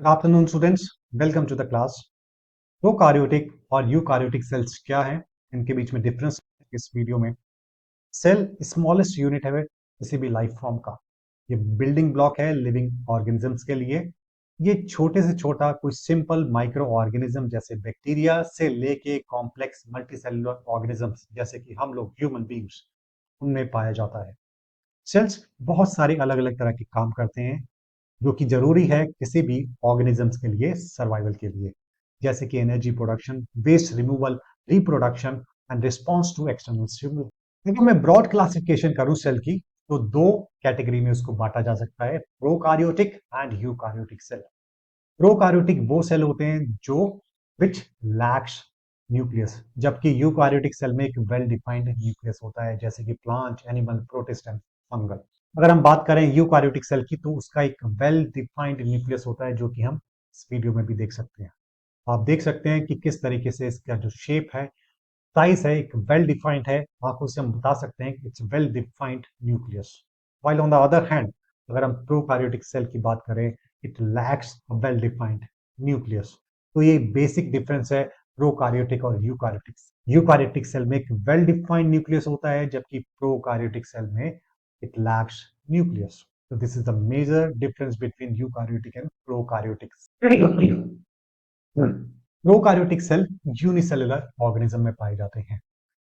Good afternoon, students. Welcome to the class. Prokaryotic और eukaryotic sales क्या है, इनके बीच में डिफरेंस इस वीडियो में। सेल स्मॉलेस्ट यूनिट है किसी भी लाइफ फॉर्म का। ये बिल्डिंग ब्लॉक है लिविंग ऑर्गेनिजम्स के लिए। ये छोटे से छोटा कोई सिंपल माइक्रो ऑर्गेनिज्म जैसे बैक्टीरिया से लेके कॉम्प्लेक्स मल्टीसेलुलर ऑर्गेनिजम्स जैसे कि हम लोग ह्यूमन बींग्स, उनमें पाया जाता है। सेल्स बहुत सारे अलग अलग तरह के काम करते हैं जो कि जरूरी है किसी भी ऑर्गेनिजम्स के लिए सर्वाइवल के लिए, जैसे कि energy production, waste removal, reproduction and response to external stimulus. अगर मैं ब्रॉड क्लासिफिकेशन करूं सेल की तो दो कैटेगरी में उसको बांटा जा सकता है, prokaryotic and eukaryotic cell. Prokaryotic वो सेल होते हैं जो विच लैक्स न्यूक्लियस, जबकि यूकार्योटिक सेल में एक वेल डिफाइंड न्यूक्लियस होता है, जैसे कि plant, animal, protist and fungal. अगर हम बात करें यूकार्योटिक सेल की तो उसका एक वेल डिफाइंड न्यूक्लियस होता है जो कि हम इस वीडियो में भी देख सकते हैं। आप देख सकते हैं कि किस तरीके से इसका जो शेप है, साइज है, एक वेल डिफाइंड है। आंखों से हम बता सकते हैं कि it's well defined nucleus. While on the other hand अगर हम प्रोकार्योटिक सेल की बात करें, it lacks well defined nucleus. तो ये बेसिक डिफरेंस है प्रोकार्योटिक और यूकार्योटिक। यूकार्योटिक सेल में एक वेल डिफाइंड न्यूक्लियस होता है, जबकि प्रोकार्योटिक सेल में it lacks nucleus. So this is the major difference between eukaryotic and prokaryotic. Prokaryotic cell unicellular organism में पाए जाते हैं,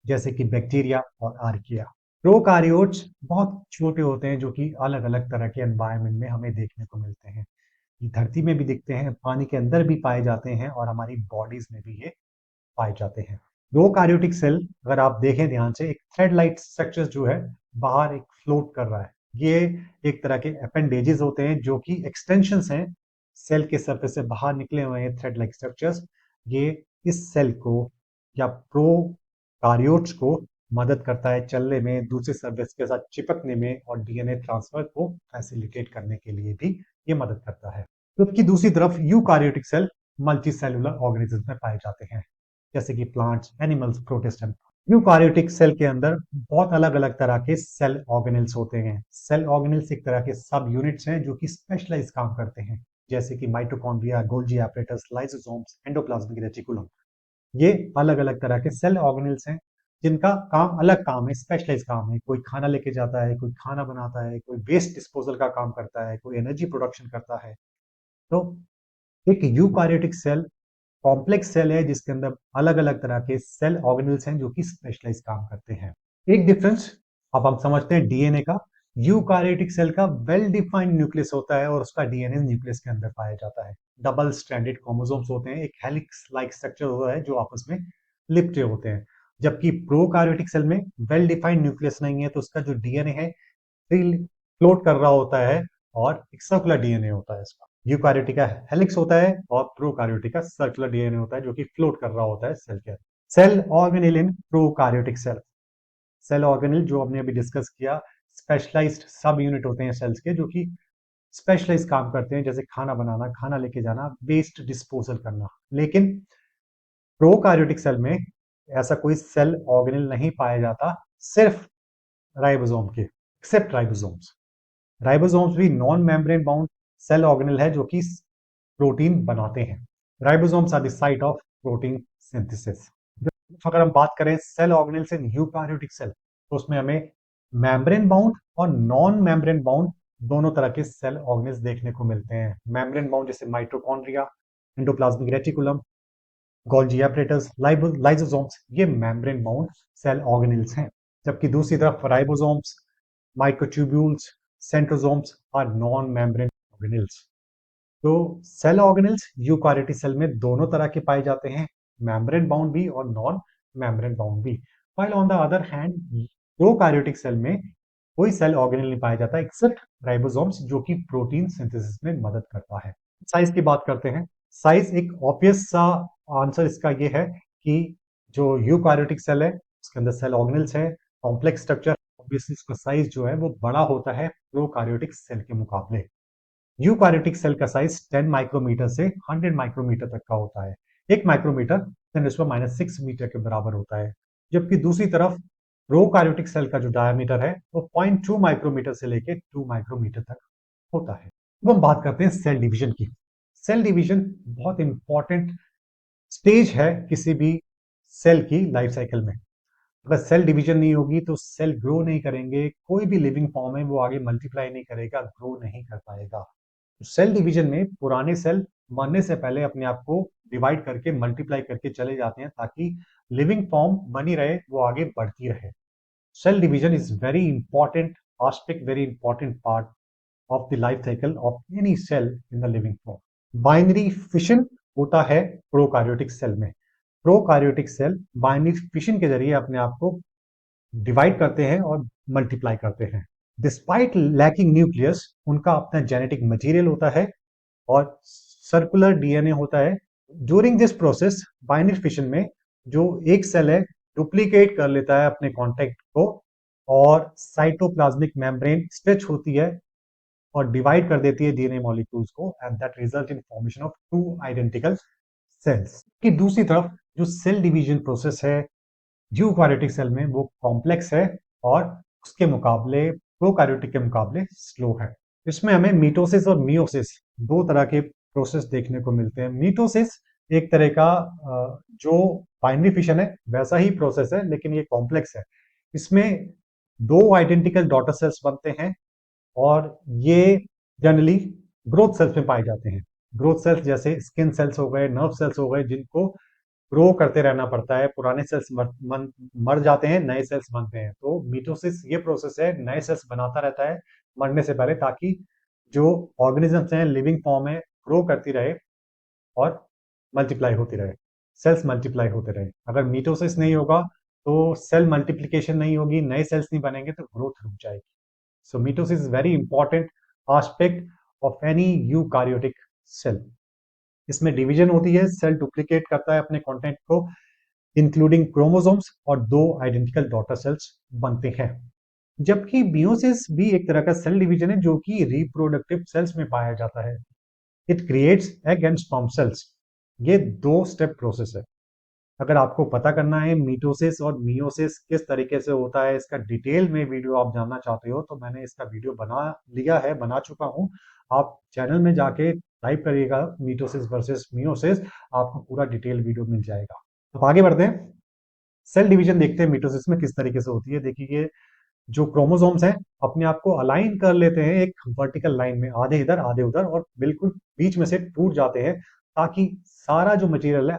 जैसे कि बैक्टीरिया और आर्किया। प्रोकार्योट्स बहुत छोटे होते हैं जो कि अलग अलग तरह के एनवायरनमेंट में हमें देखने को मिलते हैं। ये धरती में भी दिखते हैं, पानी के अंदर भी पाए जाते हैं और हमारी बॉडीज में भी ये पाए जाते हैं। प्रोकार्योटिक सेल अगर आप देखें ध्यान से, एक थ्रेड लाइट स्ट्रक्चर जो है बाहर एक फ्लोट कर रहा है। ये एक तरह के अपेंडेजेस होते हैं जो कि एक्सटेंशंस हैं सेल के सरफेस से बाहर निकले हुए हैं थ्रेड लाइक स्ट्रक्चर्स। ये इस सेल को या प्रोकार्योट्स को मदद करता है चलने में, दूसरे सरफेस के साथ चिपकने में और डीएनए ट्रांसफर को फैसिलिटेट करने के लिए भी ये मदद करता है। जबकि दूसरी तरफ eukaryotic cell multicellular organism में पाए जाते हैं, जैसे कि plants, animals, protist. Eukaryotic cell के अंदर बहुत अलग अलग तरह के सेल ऑर्गेनेल्स होते हैं। सेल ऑर्गेनेल्स एक तरह के सब यूनिट्स हैं जो कि स्पेशलाइज काम करते हैं, जैसे कि mitochondria, Golgi apparatus, lysosomes, endoplasmic reticulum. ये अलग अलग तरह के सेल ऑर्गेनेल्स हैं जिनका काम अलग काम है, स्पेशलाइज काम है। कोई खाना लेके जाता है, कोई खाना बनाता है, कोई वेस्ट डिस्पोजल का काम करता है, कोई एनर्जी प्रोडक्शन करता है। तो एक यूकार्योटिक सेल कॉम्प्लेक्स सेल है जिसके अंदर अलग अलग तरह के सेल ऑर्गेनल्स हैं जो कि स्पेशलाइज काम करते हैं। एक डिफरेंस अब हम समझते हैं डीएनए का। यूकार्योटिक सेल का वेल डिफाइंड न्यूक्लियस होता है और उसका डीएनए न्यूक्लियस के अंदर पाया जाता है। डबल स्ट्रैंडेड क्रोमोसोम्स होते हैं, एक हेलिक्स लाइक स्ट्रक्चर होता है जो आपस में लिपटे होते हैं। जबकि प्रोकार्योटिक सेल में वेल डिफाइंड न्यूक्लियस नहीं है, तो उसका जो डीएनए है फ्लोट कर रहा होता है और एक सर्कुलर डीएनए होता है इसका। यूकार्योटिक का हेलिक्स होता है और प्रोकार्योटिक का सर्कुलर डीएनए होता है जो कि फ्लोट कर रहा होता है सेल के। सेल ऑर्गेनेल इन प्रोकार्योटिक सेल। सेल ऑर्गेनेल जो हमने अभी डिस्कस किया, स्पेशलाइज्ड सब यूनिट होते हैं सेल्स के जो कि स्पेशलाइज काम करते हैं, जैसे खाना बनाना, खाना लेके जाना, वेस्ट डिस्पोजल करना। लेकिन प्रोकार्योटिक सेल में ऐसा कोई सेल ऑर्गेनेल नहीं पाया जाता, सिर्फ राइबोसोम के, एक्सेप्ट राइबोसोम्स। राइबोसोम्स भी non membrane bound cell organelle है जो कि प्रोटीन बनाते हैं। Ribosomes are the site of protein synthesis. अगर हम बात करें cell organelles in eukaryotic cell तो उसमें हमें मेम्ब्रेन बाउंड और नॉन मेम्ब्रेन बाउंड दोनों तरह के सेल ऑर्गेनेल्स देखने को मिलते हैं। मेम्ब्रेन बाउंड जैसे mitochondria, endoplasmic reticulum, Golgi apparatus, lysosomes, ये मेम्ब्रेन बाउंड सेल ऑर्गेनेल्स हैं। जबकि दूसरी तरफ ribosomes, microtubules, centrosomes are non membrane organelles. तो सेल ऑर्गेनेल्स यूकार्योटिक सेल में दोनों तरह के पाए जाते हैं, मेम्ब्रेन बाउंड भी और नॉन मेम्ब्रेन बाउंड भी। While on the other hand prokaryotic cell में कोई सेल ऑर्गेनेल नहीं पाया जाता एक्सेप्ट राइबोसोम्स जो कि प्रोटीन सिंथेसिस में मदद करता है। साइज की बात करते हैं। साइज एक ऑब्वियस सा आंसर इसका ये है कि जो यूकार्योटिक सेल है उसके अंदर सेल ऑर्गेनेल्स है, कॉम्प्लेक्स स्ट्रक्चर, ऑब्वियसली उसका साइज जो है वो बड़ा होता है प्रोकार्योटिक सेल के मुकाबले। यूकार्योटिक सेल का साइज 10 माइक्रोमीटर से 100 माइक्रोमीटर तक का होता है। 1 माइक्रोमीटर 10⁻⁶ मीटर के बराबर होता है। जबकि दूसरी तरफ प्रोकार्योटिक सेल का जो डायमीटर है वो 0.2 माइक्रोमीटर से लेकर 2 माइक्रोमीटर तक होता है। अब हम बात करते हैं सेल डिवीजन की। सेल डिवीजन बहुत इंपॉर्टेंट स्टेज है किसी भी सेल की लाइफ साइकिल में। अगर सेल डिवीजन नहीं होगी तो सेल ग्रो नहीं करेंगे, कोई भी लिविंग फॉर्म है वो आगे मल्टीप्लाई नहीं करेगा, ग्रो नहीं कर पाएगा। तो सेल डिवीजन में पुराने सेल मरने से पहले अपने आप को डिवाइड करके मल्टीप्लाई करके चले जाते हैं ताकि लिविंग फॉर्म बनी रहे, वो आगे बढ़ती रहे। Cell division is very important aspect, very important part of the life cycle of any cell in the living form. Binary fission होता है प्रोकार्योटिक सेल में। प्रोकार्योटिक सेल बाइनरी फिशन के जरिए अपने आप को डिवाइड करते हैं और मल्टीप्लाई करते हैं। डिस्पाइट लैकिंग न्यूक्लियस, उनका अपना जेनेटिक मटेरियल होता है और सर्कुलर डीएनए होता है। During this process binary fission में जो एक सेल है डुप्लीकेट कर लेता है अपने कॉन्टेक्ट को और साइटोप्लाज्मिक मेम्ब्रेन स्ट्रेच होती है और डिवाइड कर देती है डीएनए मॉलिक्यूल्स को, and that result in formation of two identical sales. की दूसरी तरफ जो सेल डिवीजन प्रोसेस है यूकार्योटिक सेल में वो कॉम्प्लेक्स है और उसके मुकाबले प्रोकार्योटिक के मुकाबले स्लो है। इसमें हमें मीटोसिस और मियोसिस दो तरह के प्रोसेस देखने को मिलते हैं। मीटोसिस एक तरह का जो बाइनरी फिशन है वैसा ही प्रोसेस है, लेकिन ये कॉम्प्लेक्स है। इसमें दो आइडेंटिकल डॉटर सेल्स बनते हैं और ये जनरली ग्रोथ सेल्स में पाए जाते हैं। ग्रोथ सेल्स जैसे स्किन सेल्स हो गए, नर्व सेल्स हो गए, जिनको ग्रो करते रहना पड़ता है। पुराने सेल्स मर जाते हैं, नए सेल्स बनते हैं। तो मीटोसिस ये प्रोसेस है, नए सेल्स बनाता रहता है मरने से पहले, ताकि जो ऑर्गेनिजम्स हैं लिविंग फॉर्म है ग्रो करती रहे और मल्टीप्लाई होती रहे, सेल्स मल्टीप्लाई होते रहे। अगर मीटोसिस नहीं होगा तो सेल मल्टीप्लिकेशन नहीं होगी, नए सेल्स नहीं बनेंगे तो ग्रोथ रुक जाएगी। So mitosis is very important aspect of any eukaryotic cell. इसमें डिवीजन होती है, सेल डुप्लीकेट करता है अपने कंटेंट को इंक्लूडिंग क्रोमोसोम्स और दो आइडेंटिकल डॉटर सेल्स बनते हैं। जबकि मियोसिस भी एक तरह का सेल डिवीजन है जो कि रिप्रोडक्टिव सेल्स में पाया जाता है। It creates egg and sperm cells. ये दो स्टेप प्रोसेस है। अगर आपको पता करना है मीटोसिस और मियोसिस किस तरीके से होता है, इसका डिटेल में वीडियो आप जानना चाहते हो, तो मैंने इसका वीडियो बना चुका हूं। आप चैनल में जाके टाइप करिएगा मीटोसिस वर्सेस मियोसिस, आपको पूरा डिटेल वीडियो मिल जाएगा। तो आगे बढ़ते हैं, सेल डिवीजन देखते हैं मीटोसिस में किस तरीके से होती है। देखिए, जो क्रोमोसोम्स हैं अपने आप को अलाइन कर लेते हैं एक वर्टिकल लाइन में, आधे इधर आधे उधर, और बिल्कुल बीच में से टूट जाते हैं ताकि सारा जो मटेरियल है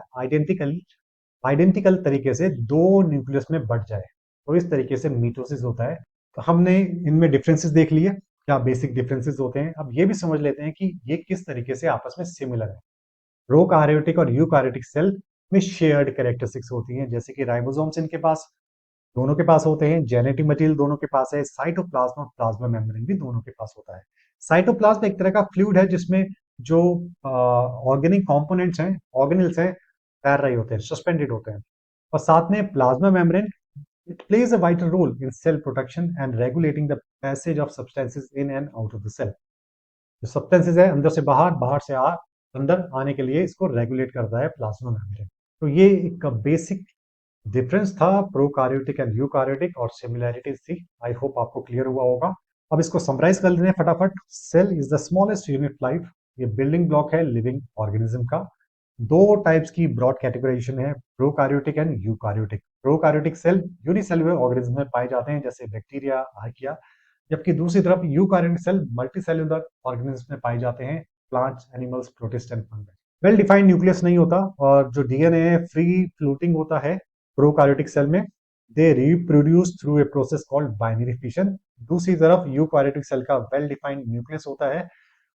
आइडेंटिकल तरीके से दो न्यूक्लियस में बट जाए। तो इस तरीके से मीटोसिस होता है। तो हमने इनमें डिफरेंसेस देख लिए, क्या बेसिक डिफरेंसेस होते हैं। अब ये भी समझ लेते हैं कि ये किस तरीके से आपस में सिमिलर है। प्रोकार्योटिक और यूकार्योटिक सेल में शेयर्ड कैरेक्टरिस्टिक्स होती हैं, जैसे कि राइबोसोम्स इनके पास दोनों के पास होते हैं, जेनेटिक मटेरियल दोनों के पास है, साइटोप्लाज्म और प्लाज्मा मेम्ब्रेन भी दोनों के पास होता है। साइटोप्लाज्म एक तरह का फ्लूइड है जिसमें जो ऑर्गेनिक कंपोनेंट्स हैं, ऑर्गेनिल्स हैं, तैर रहे होते हैं, सस्पेंडेड होते हैं। और साथ में plasma membrane, it plays a vital role in cell protection and regulating the passage of substances in and out of the cell. जो सब्सटेंसेस है अंदर से बाहर, बाहर से अंदर आने के लिए इसको रेगुलेट करता है प्लाज्मा मेम्ब्रेन। तो ये एक बेसिक डिफरेंस था प्रोकार्योटिक एंड यूकार्योटिक, और सिमिलैरिटीज थी। आई होप आपको क्लियर हुआ होगा। अब इसको समराइज कर लेते हैं फटाफट। Cell is the smallest unit life. ये बिल्डिंग ब्लॉक है लिविंग ऑर्गेनिज्म का। दो टाइप्स की ब्रॉड कैटेगराइजेशन है, prokaryotic and eukaryotic. Prokaryotic cell unicellular organism में पाए जाते हैं जैसे बैक्टीरिया, आर्किया, जबकि दूसरी तरफ यूकार्योटिक सेल मल्टीसेलुलर ऑर्गेनिज्म में पाए जाते हैं, plants, animals, protist and fungus. Well defined nucleus नहीं होता और जो डीएनए है फ्री फ्लोटिंग होता है प्रोकार्योटिक सेल में। They reproduce through a process called binary fission. दूसरी तरफ यूकार्योटिक सेल का वेल डिफाइंड न्यूक्लियस होता है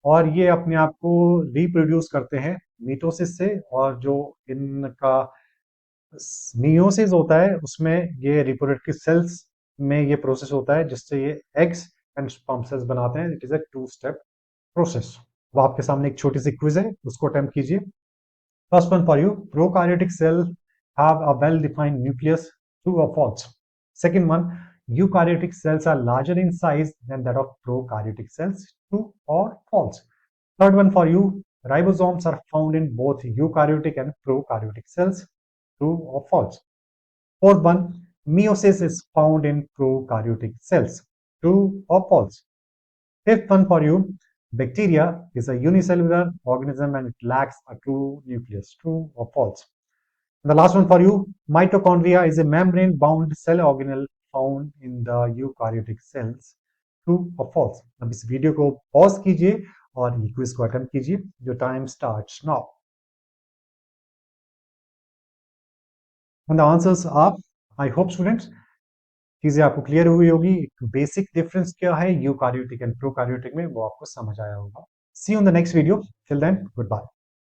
और ये अपने आप को रिप्रोड्यूस करते हैं मीटोसिस से, और जो इनका मियोसिस होता है उसमें ये रिप्रोडक्टिव सेल्स में ये प्रोसेस होता है जिससे ये एग्स एंड स्पर्म सेल्स बनाते हैं। It is a two step process. वो आपके सामने एक छोटी सी क्विज है, उसको अटेम्प्ट कीजिए। First one for you, prokaryotic cell have a well-defined nucleus, true or false? Second one, eukaryotic cells are larger in size than that of prokaryotic cells, true or false? Third one for you, ribosomes are found in both eukaryotic and prokaryotic cells, true or false? Fourth one, meiosis is found in prokaryotic cells, true or false? Fifth one for you, Bacteria is a unicellular organism and it lacks a true nucleus. True or false? And the last one for you, mitochondria is a membrane bound cell organelle found in the eukaryotic cells. True or false? अब इस video को pause कीजिए और ये quiz को attempt कीजिए. Your time starts now. And the answers are, I hope students, चीजें आपको क्लियर हुई होगी. बेसिक डिफरेंस क्या है यूकार्योटिक एंड प्रोकार्योटिक में वो आपको समझ आया होगा. See you on the next video. Till then, goodbye.